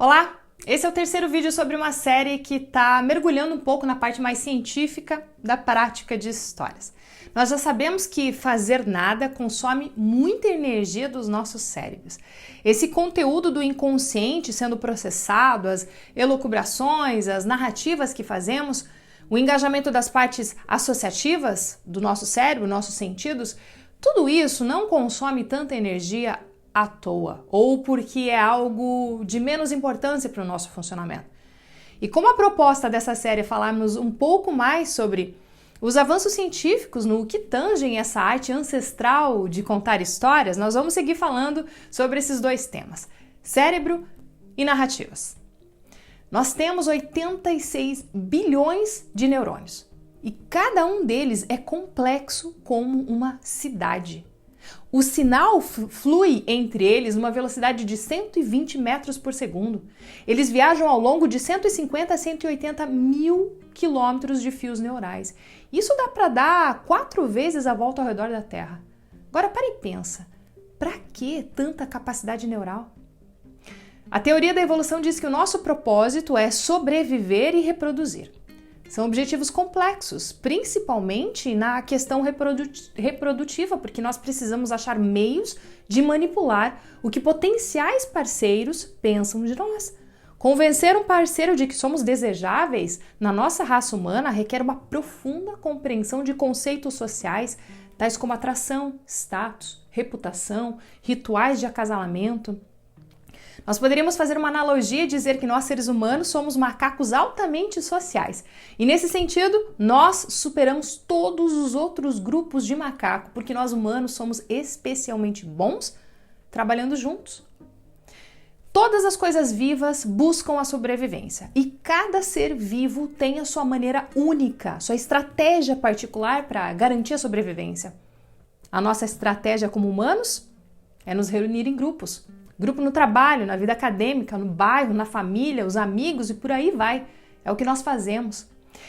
Olá! Esse é o terceiro vídeo sobre uma série que está mergulhando um pouco na parte mais científica da prática de histórias. Nós já sabemos que fazer nada consome muita energia dos nossos cérebros. Esse conteúdo do inconsciente sendo processado, as elucubrações, as narrativas que fazemos, o engajamento das partes associativas do nosso cérebro, nossos sentidos, tudo isso não consome tanta energia à toa, ou porque é algo de menos importância para o nosso funcionamento. E como a proposta dessa série é falarmos um pouco mais sobre os avanços científicos no que tangem essa arte ancestral de contar histórias, nós vamos seguir falando sobre esses dois temas, cérebro e narrativas. Nós temos 86 bilhões de neurônios e cada um deles é complexo como uma cidade. O sinal flui entre eles numa velocidade de 120 metros por segundo. Eles viajam ao longo de 150 a 180 mil quilômetros de fios neurais. Isso dá para dar 4 vezes a volta ao redor da Terra. Agora para e pensa, para que tanta capacidade neural? A teoria da evolução diz que o nosso propósito é sobreviver e reproduzir. São objetivos complexos, principalmente na questão reprodutiva, porque nós precisamos achar meios de manipular o que potenciais parceiros pensam de nós. Convencer um parceiro de que somos desejáveis na nossa raça humana requer uma profunda compreensão de conceitos sociais, tais como atração, status, reputação, rituais de acasalamento. Nós poderíamos fazer uma analogia e dizer que nós, seres humanos, somos macacos altamente sociais. E nesse sentido, nós superamos todos os outros grupos de macaco, porque nós humanos somos especialmente bons trabalhando juntos. Todas as coisas vivas buscam a sobrevivência e cada ser vivo tem a sua maneira única, sua estratégia particular para garantir a sobrevivência. A nossa estratégia como humanos é nos reunir em grupos. Grupo no trabalho, na vida acadêmica, no bairro, na família, os amigos e por aí vai. É o que nós fazemos.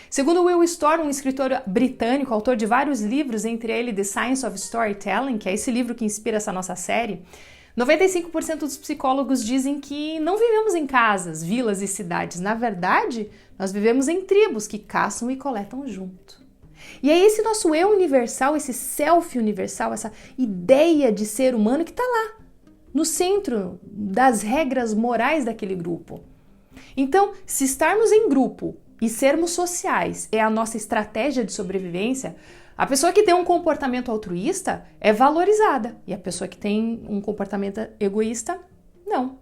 Segundo Will Storr, um escritor britânico, autor de vários livros, entre ele The Science of Storytelling, que é esse livro que inspira essa nossa série, 95% dos psicólogos dizem que não vivemos em casas, vilas e cidades. Na verdade, nós vivemos em tribos que caçam e coletam junto. E é esse nosso eu universal, esse self universal, essa ideia de ser humano que está lá, no centro das regras morais daquele grupo. Então, se estarmos em grupo e sermos sociais é a nossa estratégia de sobrevivência, a pessoa que tem um comportamento altruísta é valorizada e a pessoa que tem um comportamento egoísta, não.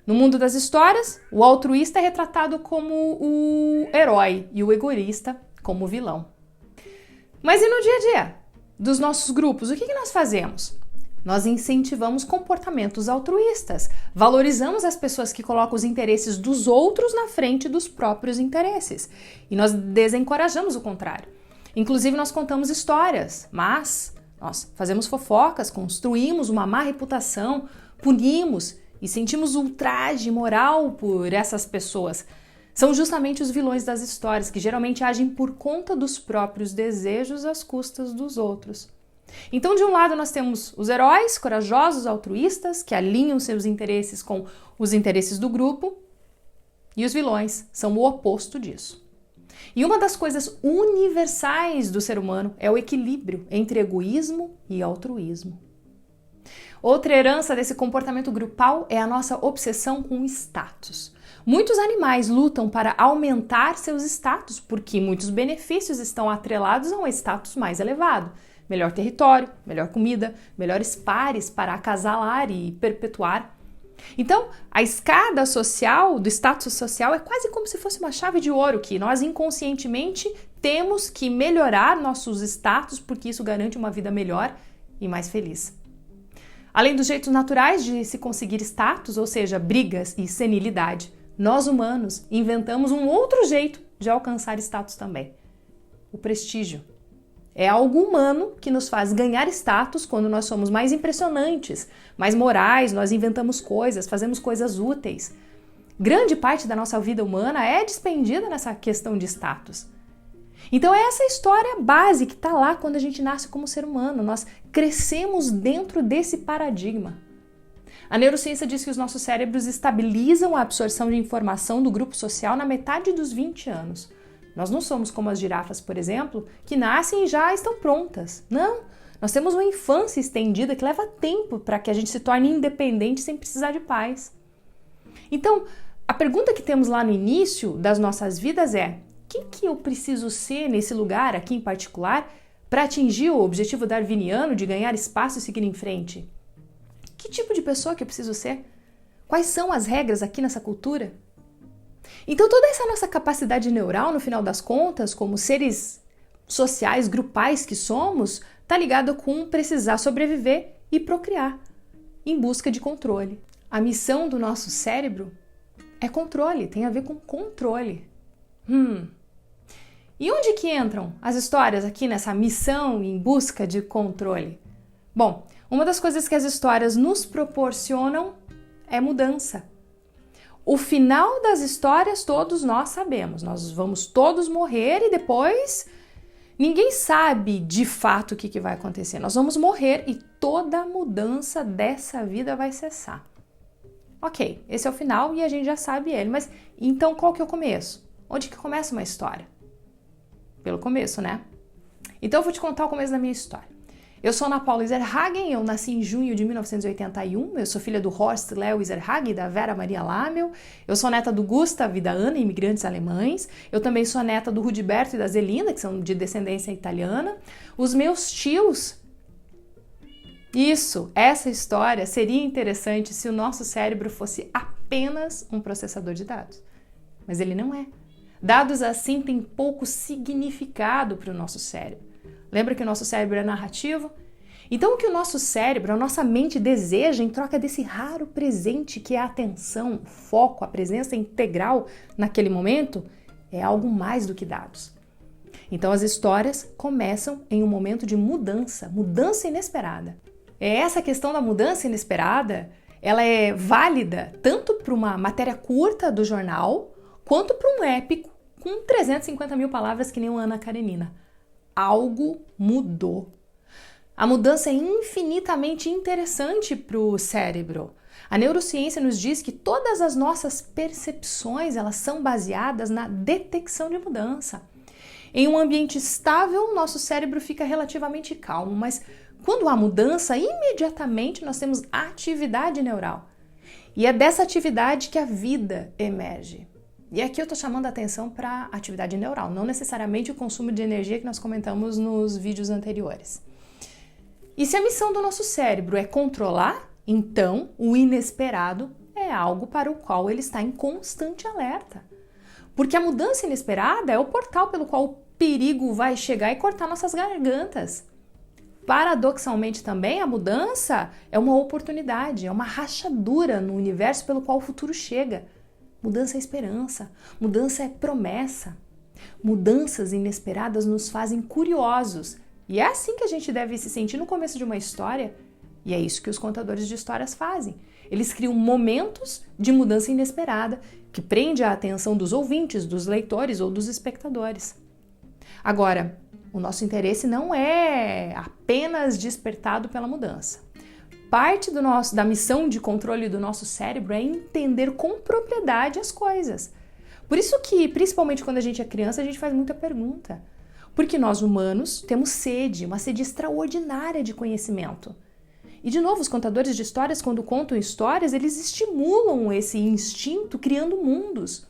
No mundo das histórias, o altruísta é retratado como o herói e o egoísta como o vilão. Mas e no dia a dia dos nossos grupos, o que nós fazemos? Nós incentivamos comportamentos altruístas, valorizamos as pessoas que colocam os interesses dos outros na frente dos próprios interesses e nós desencorajamos o contrário. Inclusive nós contamos histórias, mas nós fazemos fofocas, construímos uma má reputação, punimos e sentimos ultraje moral por essas pessoas. São justamente os vilões das histórias que geralmente agem por conta dos próprios desejos às custas dos outros. Então, de um lado, nós temos os heróis, corajosos, altruístas, que alinham seus interesses com os interesses do grupo, e os vilões são o oposto disso. E uma das coisas universais do ser humano é o equilíbrio entre egoísmo e altruísmo. Outra herança desse comportamento grupal é a nossa obsessão com o status. Muitos animais lutam para aumentar seus status, porque muitos benefícios estão atrelados a um status mais elevado. Melhor território, melhor comida, melhores pares para acasalar e perpetuar. Então, a escada social, do status social, é quase como se fosse uma chave de ouro que nós inconscientemente temos que melhorar nossos status porque isso garante uma vida melhor e mais feliz. Além dos jeitos naturais de se conseguir status, ou seja, brigas e senilidade, nós humanos inventamos um outro jeito de alcançar status também: o prestígio. É algo humano que nos faz ganhar status quando nós somos mais impressionantes, mais morais, nós inventamos coisas, fazemos coisas úteis. Grande parte da nossa vida humana é despendida nessa questão de status. Então é essa história base que está lá quando a gente nasce como ser humano. Nós crescemos dentro desse paradigma. A neurociência diz que os nossos cérebros estabilizam a absorção de informação do grupo social na metade dos 20 anos. Nós não somos como as girafas, por exemplo, que nascem e já estão prontas. Não, nós temos uma infância estendida que leva tempo para que a gente se torne independente sem precisar de pais. Então, a pergunta que temos lá no início das nossas vidas é: quem que eu preciso ser nesse lugar aqui em particular para atingir o objetivo darwiniano de ganhar espaço e seguir em frente? Que tipo de pessoa que eu preciso ser? Quais são as regras aqui nessa cultura? Então toda essa nossa capacidade neural, no final das contas, como seres sociais, grupais que somos, está ligado com precisar sobreviver e procriar, em busca de controle. A missão do nosso cérebro é controle, tem a ver com controle. E onde que entram as histórias aqui nessa missão em busca de controle? Bom, uma das coisas que as histórias nos proporcionam é mudança. O final das histórias todos nós sabemos. Nós vamos todos morrer e depois ninguém sabe de fato o que vai acontecer. Nós vamos morrer e toda mudança dessa vida vai cessar. Ok, esse é o final e a gente já sabe ele. Mas então qual que é o começo? Onde que começa uma história? Pelo começo, né? Então eu vou te contar o começo da minha história. Eu sou Ana Paula Ezerhagen, eu nasci em junho de 1981, eu sou filha do Horst Leo Ezerhagen e da Vera Maria Lamel, eu sou neta do Gustav e da Ana, imigrantes alemães, eu também sou neta do Rudiberto e da Zelina, que são de descendência italiana. Os meus tios... essa história seria interessante se o nosso cérebro fosse apenas um processador de dados, mas ele não é. Dados assim têm pouco significado para o nosso cérebro. Lembra que o nosso cérebro é narrativo? Então o que o nosso cérebro, a nossa mente deseja em troca desse raro presente que é a atenção, o foco, a presença integral naquele momento, é algo mais do que dados. Então as histórias começam em um momento de mudança, mudança inesperada. Essa questão da mudança inesperada, ela é válida tanto para uma matéria curta do jornal, quanto para um épico com 350 mil palavras que nem o Ana Karenina. Algo mudou. A mudança é infinitamente interessante para o cérebro. A neurociência nos diz que todas as nossas percepções, elas são baseadas na detecção de mudança. Em um ambiente estável, nosso cérebro fica relativamente calmo, mas quando há mudança, imediatamente nós temos atividade neural. E é dessa atividade que a vida emerge. E aqui eu estou chamando a atenção para a atividade neural, não necessariamente o consumo de energia que nós comentamos nos vídeos anteriores. E se a missão do nosso cérebro é controlar, então o inesperado é algo para o qual ele está em constante alerta. Porque a mudança inesperada é o portal pelo qual o perigo vai chegar e cortar nossas gargantas. Paradoxalmente também, a mudança é uma oportunidade, é uma rachadura no universo pelo qual o futuro chega. Mudança é esperança, mudança é promessa. Mudanças inesperadas nos fazem curiosos. E é assim que a gente deve se sentir no começo de uma história. E é isso que os contadores de histórias fazem. Eles criam momentos de mudança inesperada que prende a atenção dos ouvintes, dos leitores ou dos espectadores. Agora, o nosso interesse não é apenas despertado pela mudança. Parte da missão de controle do nosso cérebro é entender com propriedade as coisas. Por isso que, principalmente quando a gente é criança, a gente faz muita pergunta. Porque nós humanos temos sede, uma sede extraordinária de conhecimento. E de novo, os contadores de histórias, quando contam histórias, eles estimulam esse instinto criando mundos.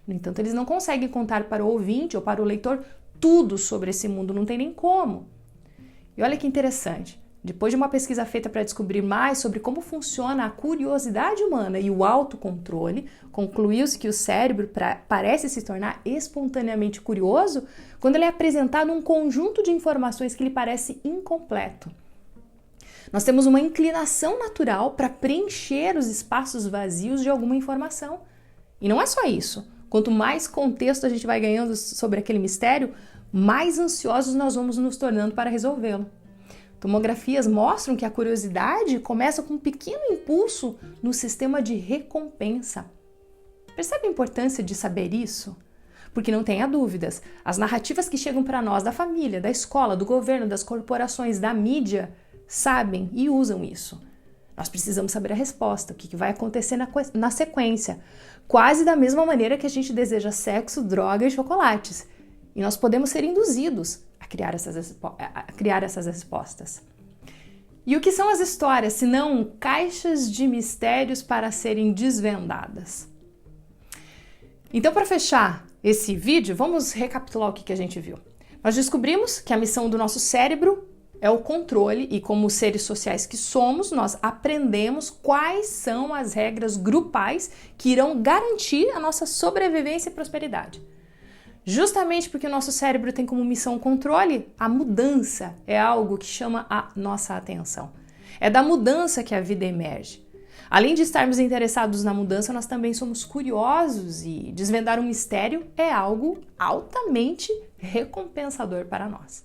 No entanto, eles não conseguem contar para o ouvinte ou para o leitor tudo sobre esse mundo, não tem nem como. E olha que interessante. Depois de uma pesquisa feita para descobrir mais sobre como funciona a curiosidade humana e o autocontrole, concluiu-se que o cérebro parece se tornar espontaneamente curioso quando ele é apresentado um conjunto de informações que lhe parece incompleto. Nós temos uma inclinação natural para preencher os espaços vazios de alguma informação. E não é só isso. Quanto mais contexto a gente vai ganhando sobre aquele mistério, mais ansiosos nós vamos nos tornando para resolvê-lo. Tomografias mostram que a curiosidade começa com um pequeno impulso no sistema de recompensa. Percebe a importância de saber isso? Porque não tenha dúvidas, as narrativas que chegam para nós da família, da escola, do governo, das corporações, da mídia, sabem e usam isso. Nós precisamos saber a resposta, o que vai acontecer na sequência. Quase da mesma maneira que a gente deseja sexo, droga e chocolates. E nós podemos ser induzidos a criar essas respostas. E o que são as histórias, se não caixas de mistérios para serem desvendadas? Então, para fechar esse vídeo, vamos recapitular o que a gente viu. Nós descobrimos que a missão do nosso cérebro é o controle e, como seres sociais que somos, nós aprendemos quais são as regras grupais que irão garantir a nossa sobrevivência e prosperidade. Justamente porque o nosso cérebro tem como missão o controle, a mudança é algo que chama a nossa atenção. É da mudança que a vida emerge. Além de estarmos interessados na mudança, nós também somos curiosos e desvendar um mistério é algo altamente recompensador para nós.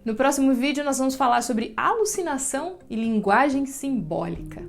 No próximo vídeo nós vamos falar sobre alucinação e linguagem simbólica.